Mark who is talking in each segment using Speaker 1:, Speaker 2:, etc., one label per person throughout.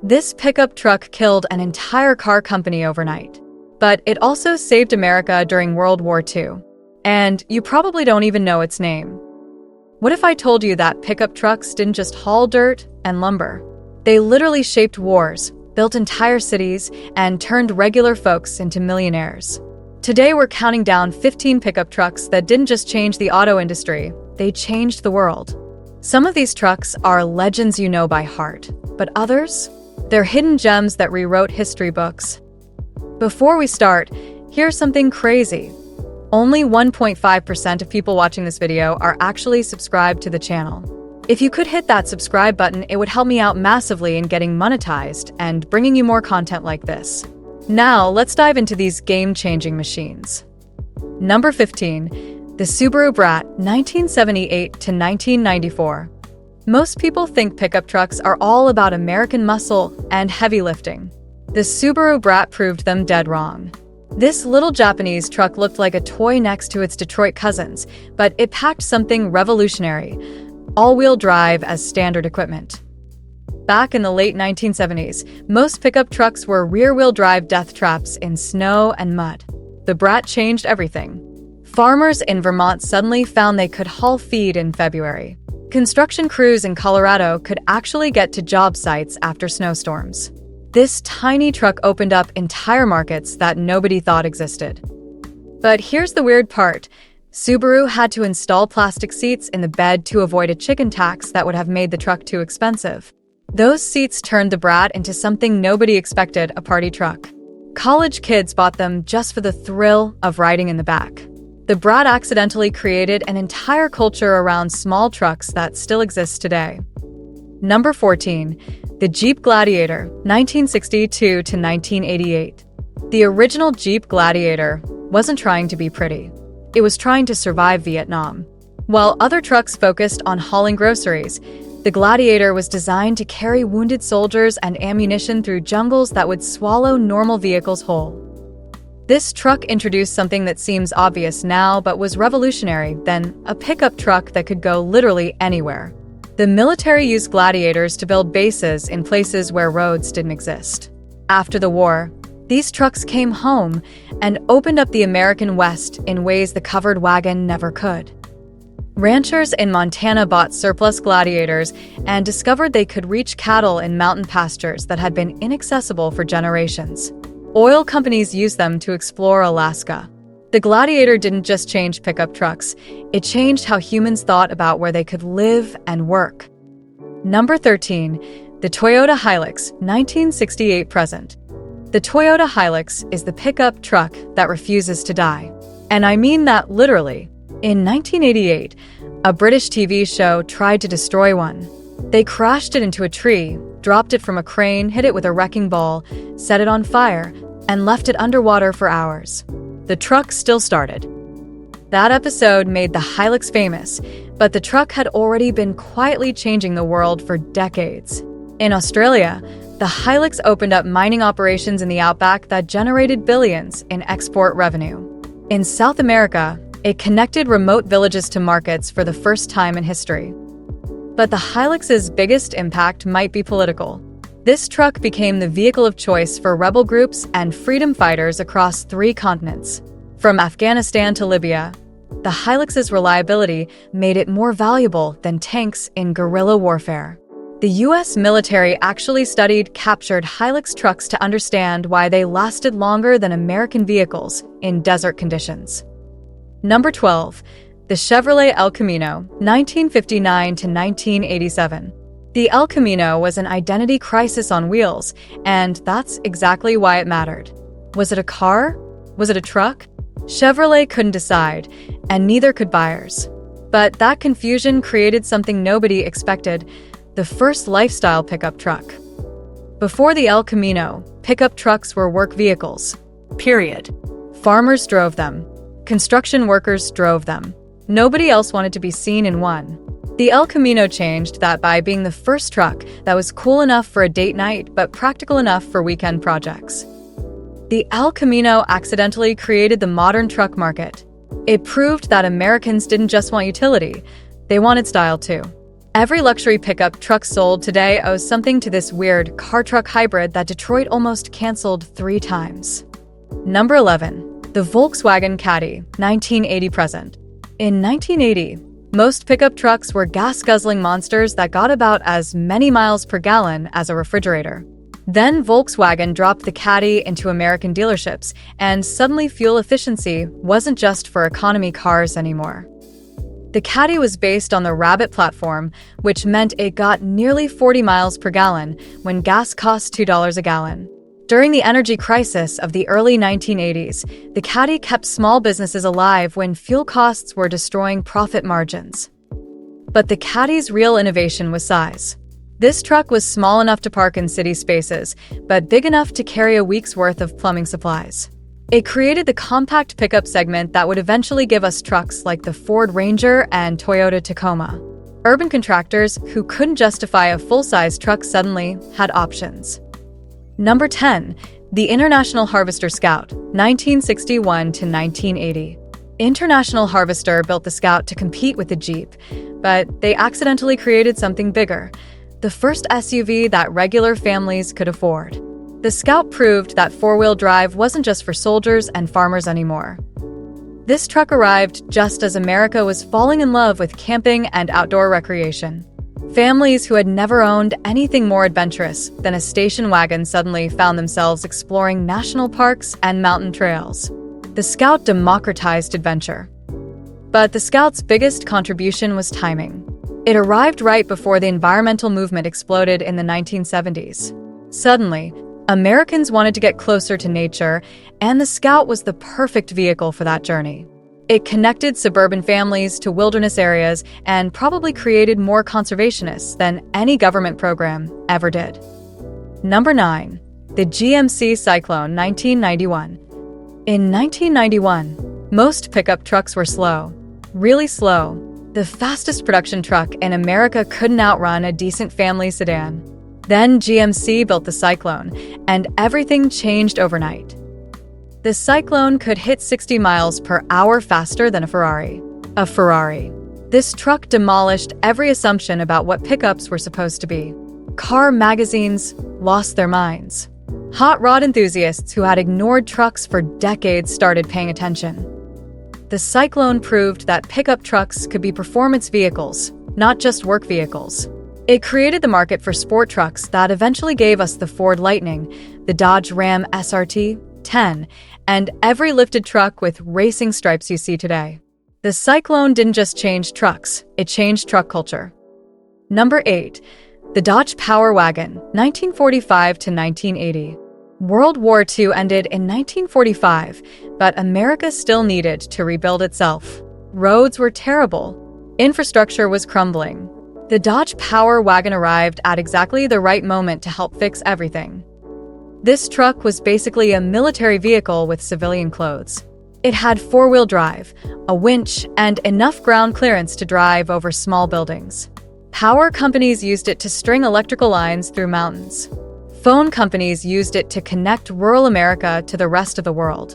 Speaker 1: This pickup truck killed an entire car company overnight. But it also saved America during World War II. And you probably don't even know its name. What if I told you that pickup trucks didn't just haul dirt and lumber? They literally shaped wars, built entire cities, and turned regular folks into millionaires. Today we're counting down 15 pickup trucks that didn't just change the auto industry, they changed the world. Some of these trucks are legends you know by heart, but others? They're hidden gems that rewrote history books. Before we start, here's something crazy. Only 1.5% of people watching this video are actually subscribed to the channel. If you could hit that subscribe button, it would help me out massively in getting monetized and bringing you more content like this. Now, let's dive into these game-changing machines. Number 15, the Subaru Brat, 1978 to 1994. Most people think pickup trucks are all about American muscle and heavy lifting. The Subaru Brat proved them dead wrong. This little Japanese truck looked like a toy next to its Detroit cousins, but it packed something revolutionary: all-wheel drive as standard equipment. Back in the late 1970s, most pickup trucks were rear-wheel drive death traps in snow and mud. The Brat changed everything. Farmers in Vermont suddenly found they could haul feed in February. Construction crews in Colorado could actually get to job sites after snowstorms. This tiny truck opened up entire markets that nobody thought existed. But here's the weird part. Subaru had to install plastic seats in the bed to avoid a chicken tax that would have made the truck too expensive. Those seats turned the Brat into something nobody expected: a party truck. College kids bought them just for the thrill of riding in the back. The Brat accidentally created an entire culture around small trucks that still exists today. Number 14. The Jeep Gladiator, 1962 to 1988. The original Jeep Gladiator wasn't trying to be pretty. It was trying to survive Vietnam. While other trucks focused on hauling groceries, the Gladiator was designed to carry wounded soldiers and ammunition through jungles that would swallow normal vehicles whole. This truck introduced something that seems obvious now but was revolutionary then: a pickup truck that could go literally anywhere. The military used Gladiators to build bases in places where roads didn't exist. After the war, these trucks came home and opened up the American West in ways the covered wagon never could. Ranchers in Montana bought surplus Gladiators and discovered they could reach cattle in mountain pastures that had been inaccessible for generations. Oil companies used them to explore Alaska. The Gladiator didn't just change pickup trucks, it changed how humans thought about where they could live and work. Number 13. The Toyota Hilux, 1968 present. The Toyota Hilux is the pickup truck that refuses to die. And I mean that literally. In 1988, a British TV show tried to destroy one. They crashed it into a tree, dropped it from a crane, hit it with a wrecking ball, set it on fire, and left it underwater for hours. The truck still started. That episode made the Hilux famous, but the truck had already been quietly changing the world for decades. In Australia, the Hilux opened up mining operations in the outback that generated billions in export revenue. In South America, it connected remote villages to markets for the first time in history. But the Hilux's biggest impact might be political. This truck became the vehicle of choice for rebel groups and freedom fighters across 3 continents. From Afghanistan to Libya, the Hilux's reliability made it more valuable than tanks in guerrilla warfare. The US military actually studied captured Hilux trucks to understand why they lasted longer than American vehicles in desert conditions. Number 12. The Chevrolet El Camino, 1959 to 1987. The El Camino was an identity crisis on wheels, and that's exactly why it mattered. Was it a car? Was it a truck? Chevrolet couldn't decide, and neither could buyers. But that confusion created something nobody expected: the first lifestyle pickup truck. Before the El Camino, pickup trucks were work vehicles. Period. Farmers drove them. Construction workers drove them. Nobody else wanted to be seen in one. The El Camino changed that by being the first truck that was cool enough for a date night but practical enough for weekend projects. The El Camino accidentally created the modern truck market. It proved that Americans didn't just want utility, they wanted style too. Every luxury pickup truck sold today owes something to this weird car-truck hybrid that Detroit almost canceled 3 times. Number 11. The Volkswagen Caddy, 1980 present. In 1980, most pickup trucks were gas-guzzling monsters that got about as many miles per gallon as a refrigerator. Then Volkswagen dropped the Caddy into American dealerships, and suddenly fuel efficiency wasn't just for economy cars anymore. The Caddy was based on the Rabbit platform, which meant it got nearly 40 miles per gallon when gas cost $2 a gallon. During the energy crisis of the early 1980s, the Caddy kept small businesses alive when fuel costs were destroying profit margins. But the Caddy's real innovation was size. This truck was small enough to park in city spaces, but big enough to carry a week's worth of plumbing supplies. It created the compact pickup segment that would eventually give us trucks like the Ford Ranger and Toyota Tacoma. Urban contractors who couldn't justify a full-size truck suddenly had options. Number 10. The International Harvester Scout, 1961 to 1980. International Harvester built the Scout to compete with the Jeep, but they accidentally created something bigger, the first SUV that regular families could afford. The Scout proved that four-wheel drive wasn't just for soldiers and farmers anymore. This truck arrived just as America was falling in love with camping and outdoor recreation. Families who had never owned anything more adventurous than a station wagon suddenly found themselves exploring national parks and mountain trails. The Scout democratized adventure. But the Scout's biggest contribution was timing. It arrived right before the environmental movement exploded in the 1970s. Suddenly, Americans wanted to get closer to nature, and the Scout was the perfect vehicle for that journey. It connected suburban families to wilderness areas and probably created more conservationists than any government program ever did. Number 9. The GMC Syclone, 1991. In 1991, most pickup trucks were slow. Really slow. The fastest production truck in America couldn't outrun a decent family sedan. Then GMC built the Syclone, and everything changed overnight. The Syclone could hit 60 miles per hour faster than a Ferrari. This truck demolished every assumption about what pickups were supposed to be. Car magazines lost their minds. Hot rod enthusiasts who had ignored trucks for decades started paying attention. The Syclone proved that pickup trucks could be performance vehicles, not just work vehicles. It created the market for sport trucks that eventually gave us the Ford Lightning, the Dodge Ram SRT 10, and every lifted truck with racing stripes you see today. The Syclone didn't just change trucks, it changed truck culture. Number 8. The Dodge Power Wagon, 1945 to 1980. World War II ended in 1945, but America still needed to rebuild itself. Roads were terrible. Infrastructure was crumbling. The Dodge Power Wagon arrived at exactly the right moment to help fix everything. This truck was basically a military vehicle with civilian clothes. It had four-wheel drive, a winch, and enough ground clearance to drive over small buildings. Power companies used it to string electrical lines through mountains. Phone companies used it to connect rural America to the rest of the world.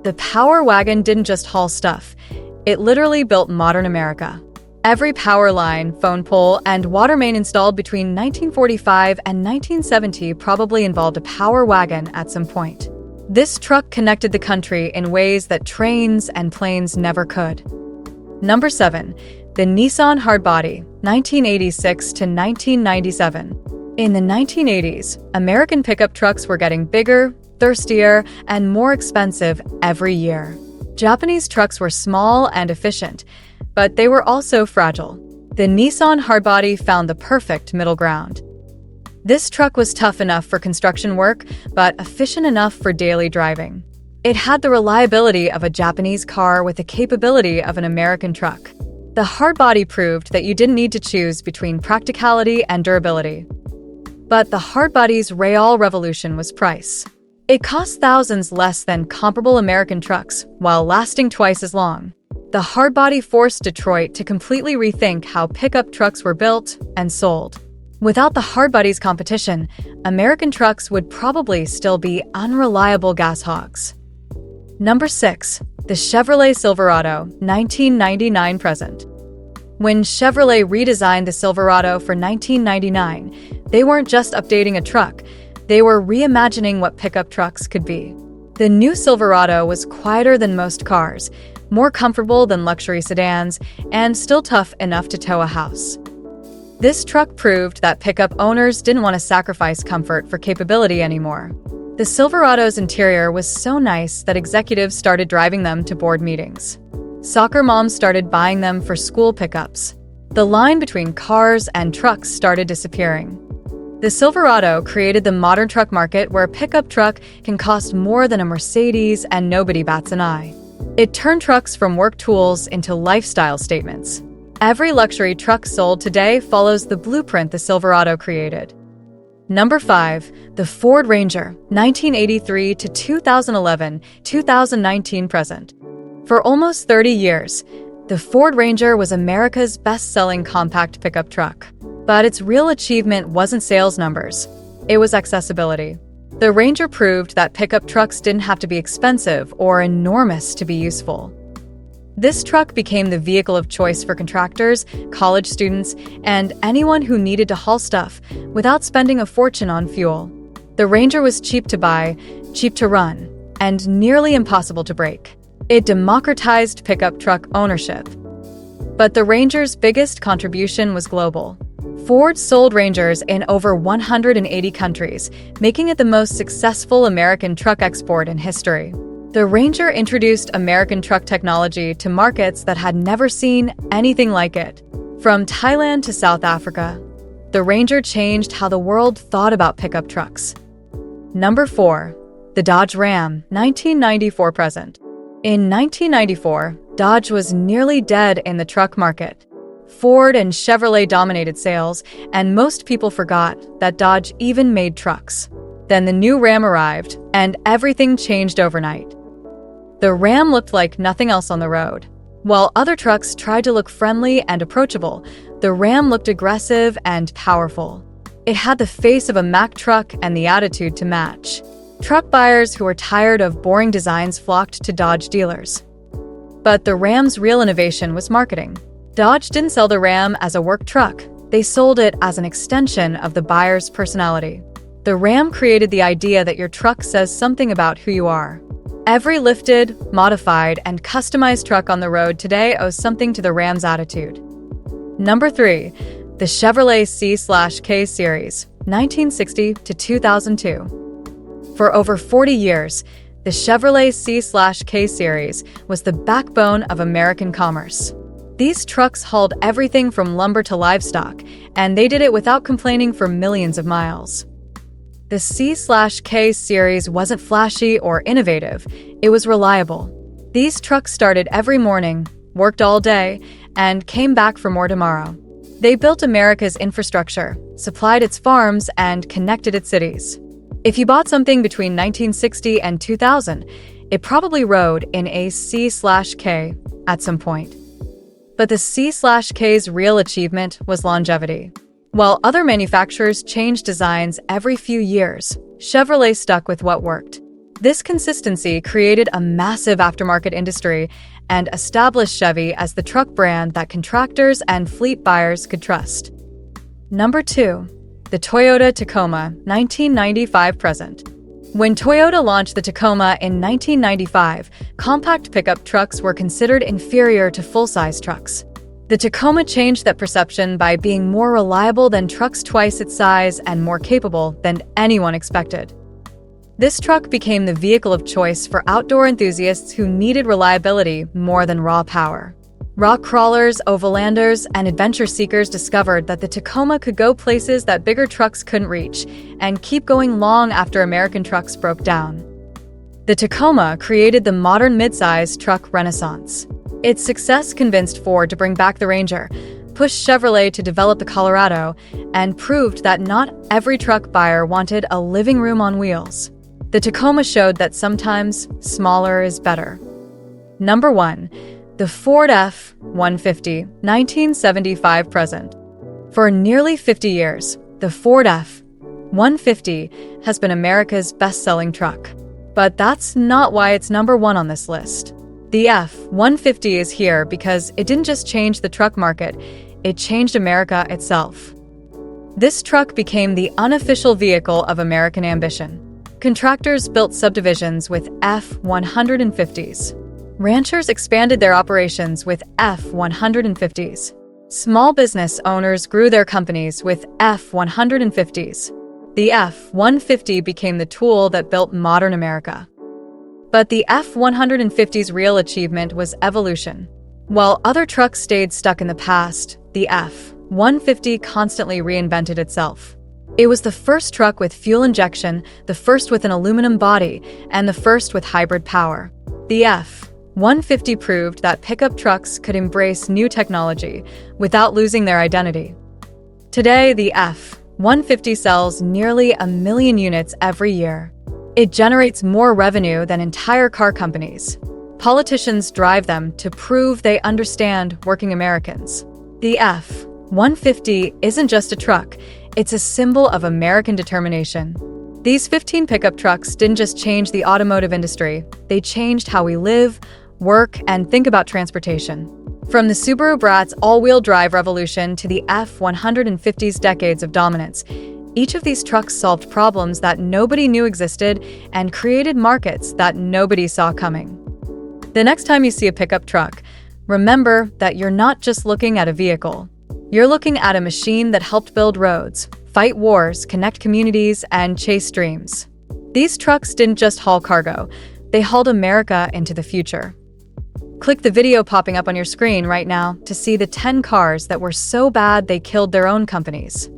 Speaker 1: The Power Wagon didn't just haul stuff, it literally built modern America. Every power line, phone pole, and water main installed between 1945 and 1970 probably involved a power wagon at some point. This truck connected the country in ways that trains and planes never could. Number 7. The Nissan Hardbody, 1986 to 1997. In the 1980s, American pickup trucks were getting bigger, thirstier, and more expensive every year. Japanese trucks were small and efficient, but they were also fragile. The Nissan Hardbody found the perfect middle ground. This truck was tough enough for construction work, but efficient enough for daily driving. It had the reliability of a Japanese car with the capability of an American truck. The Hardbody proved that you didn't need to choose between practicality and durability. But the Hardbody's real revolution was price. It cost thousands less than comparable American trucks, while lasting twice as long. The Hardbody forced Detroit to completely rethink how pickup trucks were built and sold. Without the Hardbody's competition, American trucks would probably still be unreliable gas hogs. Number 6. The Chevrolet Silverado, 1999 present. When Chevrolet redesigned the Silverado for 1999, they weren't just updating a truck, they were reimagining what pickup trucks could be. The new Silverado was quieter than most cars, more comfortable than luxury sedans, and still tough enough to tow a house. This truck proved that pickup owners didn't want to sacrifice comfort for capability anymore. The Silverado's interior was so nice that executives started driving them to board meetings. Soccer moms started buying them for school pickups. The line between cars and trucks started disappearing. The Silverado created the modern truck market where a pickup truck can cost more than a Mercedes and nobody bats an eye. It turned trucks from work tools into lifestyle statements. Every luxury truck sold today follows the blueprint the Silverado created. Number 5. The Ford Ranger, 1983 to 2011, 2019 present. For almost 30 years, the Ford Ranger was America's best-selling compact pickup truck. But its real achievement wasn't sales numbers, it was accessibility. The Ranger proved that pickup trucks didn't have to be expensive or enormous to be useful. This truck became the vehicle of choice for contractors, college students, and anyone who needed to haul stuff without spending a fortune on fuel. The Ranger was cheap to buy, cheap to run, and nearly impossible to break. It democratized pickup truck ownership. But the Ranger's biggest contribution was global. Ford sold Rangers in over 180 countries, making it the most successful American truck export in history. The Ranger introduced American truck technology to markets that had never seen anything like it. From Thailand to South Africa, the Ranger changed how the world thought about pickup trucks. Number 4. The Dodge Ram, 1994 present. In 1994, Dodge was nearly dead in the truck market. Ford and Chevrolet dominated sales, and most people forgot that Dodge even made trucks. Then the new Ram arrived, and everything changed overnight. The Ram looked like nothing else on the road. While other trucks tried to look friendly and approachable, the Ram looked aggressive and powerful. It had the face of a Mack truck and the attitude to match. Truck buyers who were tired of boring designs flocked to Dodge dealers. But the Ram's real innovation was marketing. Dodge didn't sell the Ram as a work truck, they sold it as an extension of the buyer's personality. The Ram created the idea that your truck says something about who you are. Every lifted, modified, and customized truck on the road today owes something to the Ram's attitude. Number 3. The Chevrolet C/K Series, 1960 to 2002. For over 40 years, the Chevrolet C/K Series was the backbone of American commerce. These trucks hauled everything from lumber to livestock, and they did it without complaining for millions of miles. The C/K Series wasn't flashy or innovative, it was reliable. These trucks started every morning, worked all day, and came back for more tomorrow. They built America's infrastructure, supplied its farms, and connected its cities. If you bought something between 1960 and 2000, it probably rode in a C/K at some point. But the C/K's real achievement was longevity. While other manufacturers changed designs every few years, Chevrolet stuck with what worked. This consistency created a massive aftermarket industry and established Chevy as the truck brand that contractors and fleet buyers could trust. Number 2. The Toyota Tacoma, 1995 present. When Toyota launched the Tacoma in 1995, compact pickup trucks were considered inferior to full-size trucks. The Tacoma changed that perception by being more reliable than trucks twice its size and more capable than anyone expected. This truck became the vehicle of choice for outdoor enthusiasts who needed reliability more than raw power. Rock crawlers, overlanders, and adventure seekers discovered that the Tacoma could go places that bigger trucks couldn't reach and keep going long after American trucks broke down. The Tacoma created the modern midsize truck renaissance. Its success convinced Ford to bring back the Ranger, pushed Chevrolet to develop the Colorado, and proved that not every truck buyer wanted a living room on wheels. The Tacoma showed that sometimes smaller is better. Number 1. The Ford F-150, 1975 present. For nearly 50 years, the Ford F-150 has been America's best-selling truck. But that's not why it's number 1 on this list. The F-150 is here because it didn't just change the truck market, it changed America itself. This truck became the unofficial vehicle of American ambition. Contractors built subdivisions with F-150s. Ranchers expanded their operations with F-150s. Small business owners grew their companies with F-150s. The F-150 became the tool that built modern America. But the F-150's real achievement was evolution. While other trucks stayed stuck in the past, the F-150 constantly reinvented itself. It was the first truck with fuel injection, the first with an aluminum body, and the first with hybrid power. The F-150 proved that pickup trucks could embrace new technology without losing their identity. Today, the F-150 sells nearly 1 million units every year. It generates more revenue than entire car companies. Politicians drive them to prove they understand working Americans. The F-150 isn't just a truck, it's a symbol of American determination. These 15 pickup trucks didn't just change the automotive industry, they changed how we live, work, and think about transportation. From the Subaru Brat's all-wheel drive revolution to the F-150's decades of dominance, each of these trucks solved problems that nobody knew existed and created markets that nobody saw coming. The next time you see a pickup truck, remember that you're not just looking at a vehicle. You're looking at a machine that helped build roads, fight wars, connect communities, and chase dreams. These trucks didn't just haul cargo, they hauled America into the future. Click the video popping up on your screen right now to see the 10 cars that were so bad they killed their own companies.